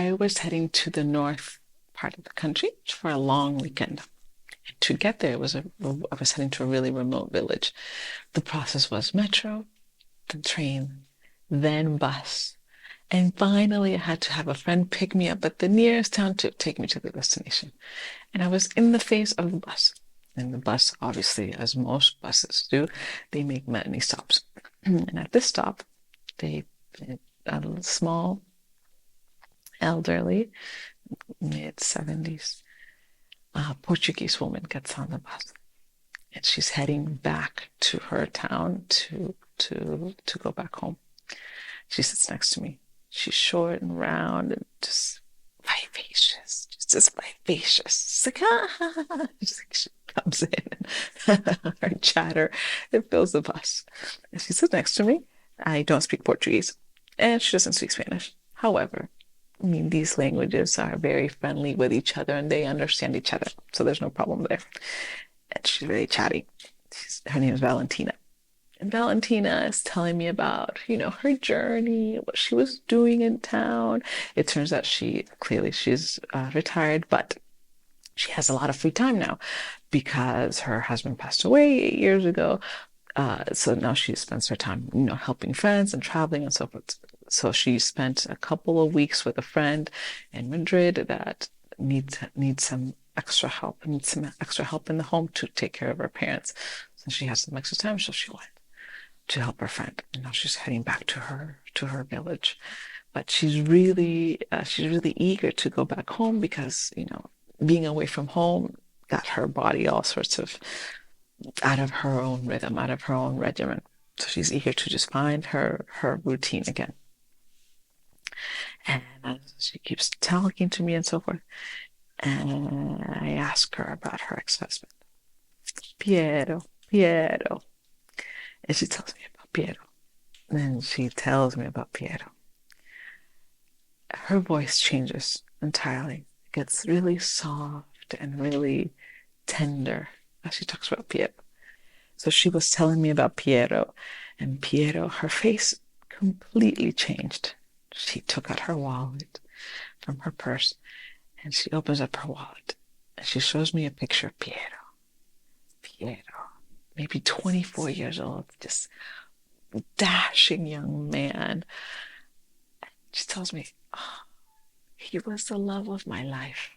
I was heading to the north part of the country for a long weekend. To get there, I was heading to a really remote village. The process was metro, the train, then bus. And finally, I had to have a friend pick me up at the nearest town to take me to the destination. And I was in the face of the bus. And the bus, obviously, as most buses do, they make many stops. And at this stop, they a small, elderly, mid-70s Portuguese woman gets on the bus, and she's heading back to her town to go back home. She sits next to me. She's short and round and just vivacious, just vivacious. It's like, ah, she comes in and her chatter, it fills the bus. And she sits next to me. I don't speak Portuguese, and she doesn't speak Spanish. However, I mean, these languages are very friendly with each other and they understand each other. So there's no problem there. And she's very chatty. Her name is Valentina. And Valentina is telling me about, her journey, what she was doing in town. It turns out she's retired, but she has a lot of free time now because her husband passed away 8 years ago. So now she spends her time, helping friends and traveling and so forth. So she spent a couple of weeks with a friend in Madrid that needs some extra help, in the home to take care of her parents. So she has some extra time, so she went to help her friend. And now she's heading back to her village. But she's really eager to go back home because, being away from home got her body all sorts of out of her own rhythm, out of her own regimen. So she's eager to just find her routine again. And she keeps talking to me and so forth. And I ask her about her ex-husband, Piero. And she tells me about Piero. And she tells me about Piero. Her voice changes entirely. It gets really soft and really tender as she talks about Piero. So she was telling me about Piero, and Piero, her face completely changed. She took out her wallet from her purse and she opens up her wallet and she shows me a picture of Piero. Piero, maybe 24 years old, just dashing young man. She tells me, oh, he was the love of my life.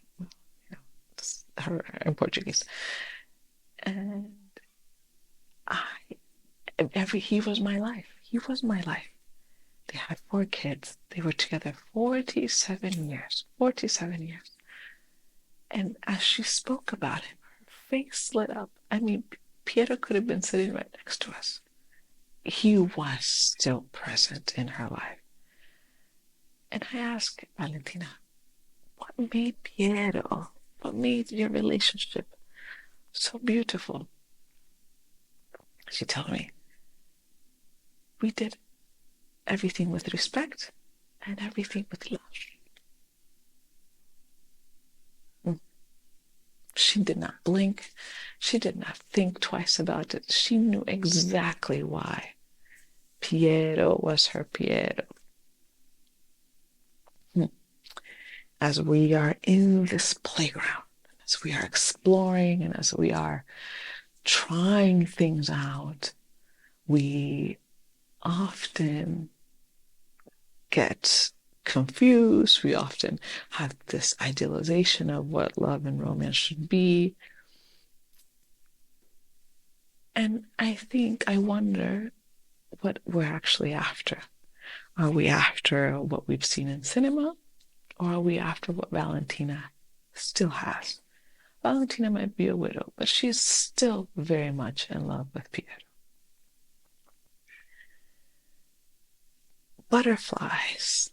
Her in Portuguese. And he was my life. He was my life. They had 4 kids. They were together 47 years. 47 years. And as she spoke about him, her face lit up. I mean, Piero could have been sitting right next to us. He was still present in her life. And I asked Valentina, what made Piero, what made your relationship so beautiful? She told me, we did everything with respect and everything with love. She did not blink. She did not think twice about it. She knew exactly why Piero was her Piero. As we are in this playground, as we are exploring and as we are trying things out, we often get confused. We often have this idealization of what love and romance should be. And I wonder what we're actually after. Are we after what we've seen in cinema? Or are we after what Valentina still has? Valentina might be a widow, but she's still very much in love with Piero. Butterflies.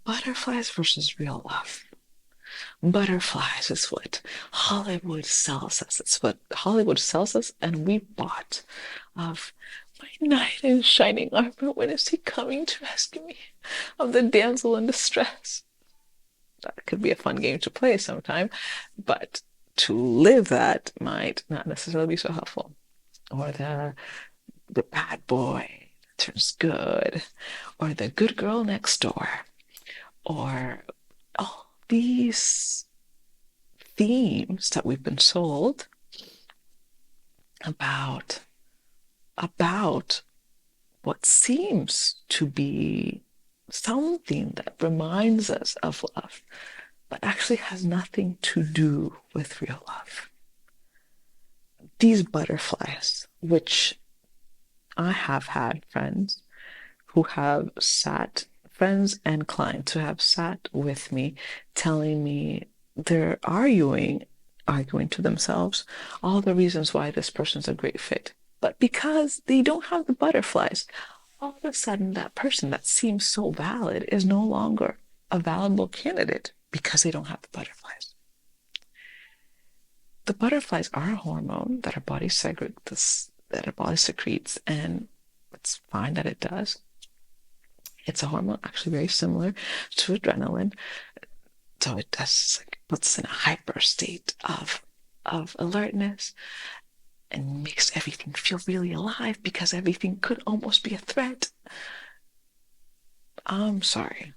Butterflies versus real love. Butterflies is what Hollywood sells us. It's what Hollywood sells us, and we bought of my knight in shining armor. When is he coming to rescue me? Of the damsel in distress. That could be a fun game to play sometime, but to live that might not necessarily be so helpful. Or the bad boy that turns good, or the good girl next door, or all these themes that we've been sold about what seems to be something that reminds us of love, but actually has nothing to do with real love. These butterflies, which I have had friends and clients who have sat with me telling me they're arguing to themselves all the reasons why this person's a great fit. But because they don't have the butterflies, all of a sudden that person that seems so valid is no longer a valuable candidate because they don't have the butterflies. The butterflies are a hormone that our body secretes, and it's fine that it does. It's a hormone actually very similar to adrenaline. So it does puts us in a hyper state of alertness and makes everything feel really alive because everything could almost be a threat. I'm sorry.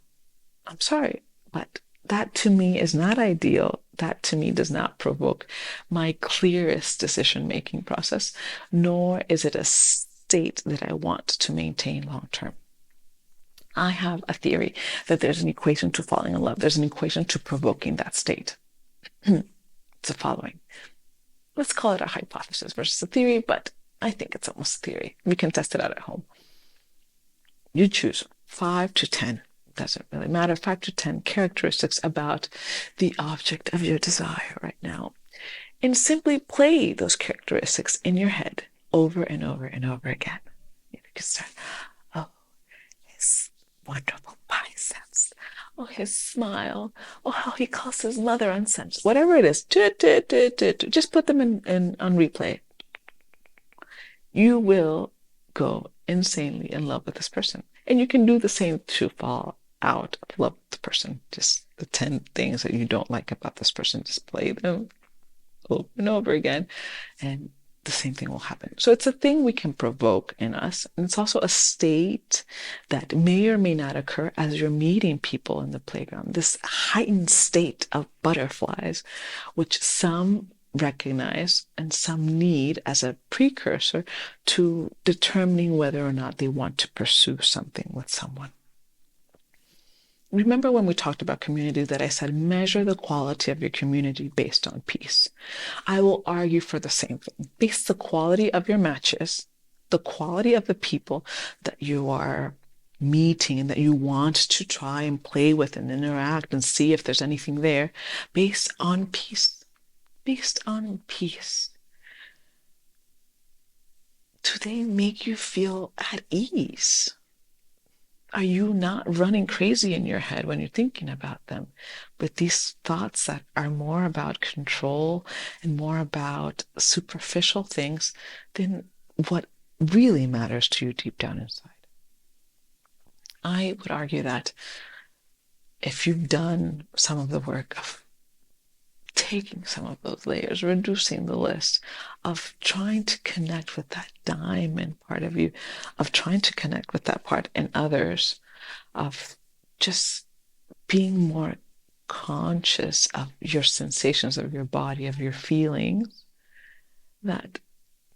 But that to me is not ideal. That to me does not provoke my clearest decision-making process, nor is it a state that I want to maintain long term. I have a theory that there's an equation to falling in love. There's an equation to provoking that state. It's the following. Let's call it a hypothesis versus a theory, but I think it's almost a theory. We can test it out at home. You choose 5 to 10, doesn't really matter, 5 to 10 characteristics about the object of your desire right now. And simply play those characteristics in your head over and over and over again. You can start, oh, his wonderful biceps. Oh, his smile. Oh, how he calls his mother on Sundays. Whatever it is, just put them in on replay. You will go insanely in love with this person. And you can do the same to fall out of love with the person. Just the 10 things that you don't like about this person, just play them over and over again, and the same thing will happen. So it's a thing we can provoke in us. And it's also a state that may or may not occur as you're meeting people in the playground. This heightened state of butterflies, which some recognize and some need as a precursor to determining whether or not they want to pursue something with someone. Remember when we talked about community that I said measure the quality of your community based on peace. I will argue for the same thing. Base the quality of your matches, the quality of the people that you are meeting and that you want to try and play with and interact and see if there's anything there, based on peace. Based on peace. Do they make you feel at ease? Are you not running crazy in your head when you're thinking about them with these thoughts that are more about control and more about superficial things than what really matters to you deep down inside? I would argue that if you've done some of the work of taking some of those layers, reducing the list, of trying to connect with that diamond part of you, of trying to connect with that part in others, of just being more conscious of your sensations, of your body, of your feelings, that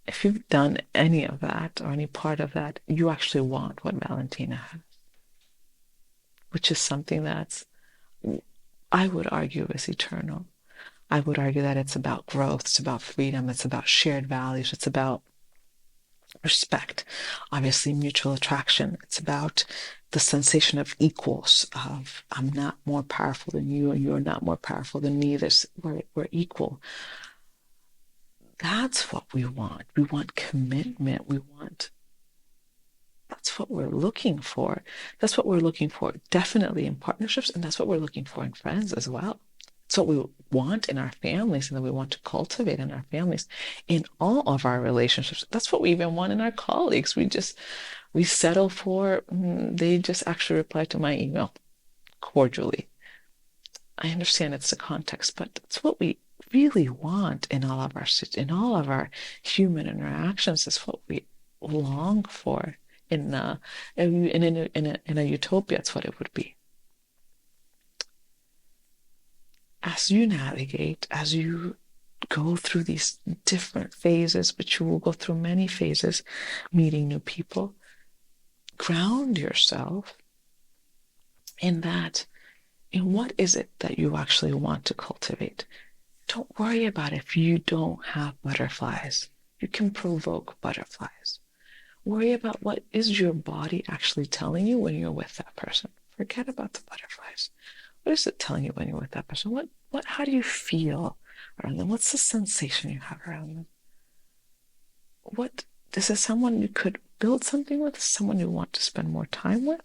if you've done any of that or any part of that, you actually want what Valentina has, which is something that's, I would argue, is eternal. I would argue that it's about growth, it's about freedom, it's about shared values, it's about respect, obviously mutual attraction. It's about the sensation of equals, of I'm not more powerful than you and you're not more powerful than me. We're equal. That's what we want. We want commitment. That's what we're looking for. That's what we're looking for definitely in partnerships, and that's what we're looking for in friends as well. It's what we want in our families and that we want to cultivate in our families, in all of our relationships. That's what we even want in our colleagues. We settle for, they just actually reply to my email cordially. I understand it's the context, but it's what we really want in all of our human interactions. Is what we long for in a utopia. It's what it would be. as you navigate, as you go through these different phases, which you will go through many phases, meeting new people, ground yourself in that, in what is it that you actually want to cultivate. Don't worry about if you don't have butterflies. You can provoke butterflies. Worry about what is your body actually telling you when you're with that person. Forget about the butterflies. What is it telling you when you're with that person? How do you feel around them? What's the sensation you have around them? What, this is someone you could build something with, someone you want to spend more time with?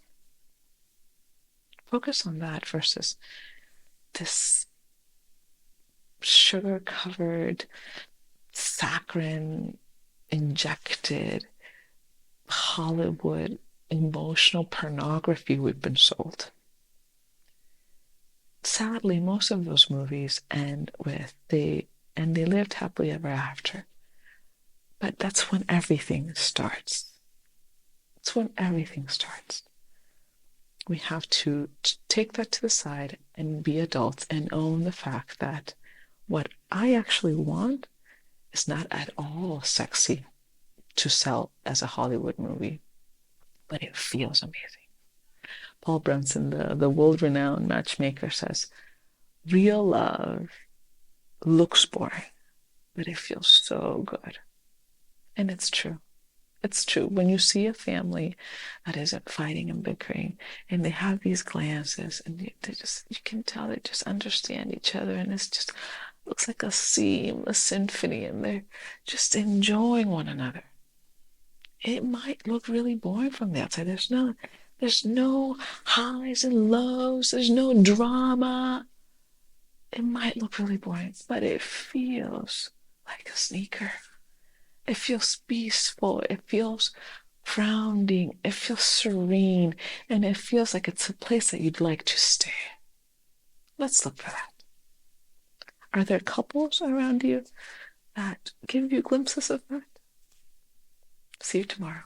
Focus on that versus this sugar-covered, saccharin injected Hollywood emotional pornography we've been sold. Sadly, most of those movies end with they lived happily ever after. But that's when everything starts. It's when everything starts. We have to take that to the side and be adults and own the fact that what I actually want is not at all sexy to sell as a Hollywood movie, but it feels amazing. Paul Brunson, the world-renowned matchmaker, says, real love looks boring, but it feels so good. And it's true. It's true. When you see a family that isn't fighting and bickering, and they have these glances, and you can tell they just understand each other, and it's just looks like a seamless symphony, and they're just enjoying one another. It might look really boring from the outside. There's no highs and lows. There's no drama. It might look really boring, but it feels like a sneaker. It feels peaceful. It feels grounding. It feels serene. And it feels like it's a place that you'd like to stay. Let's look for that. Are there couples around you that give you glimpses of that? See you tomorrow.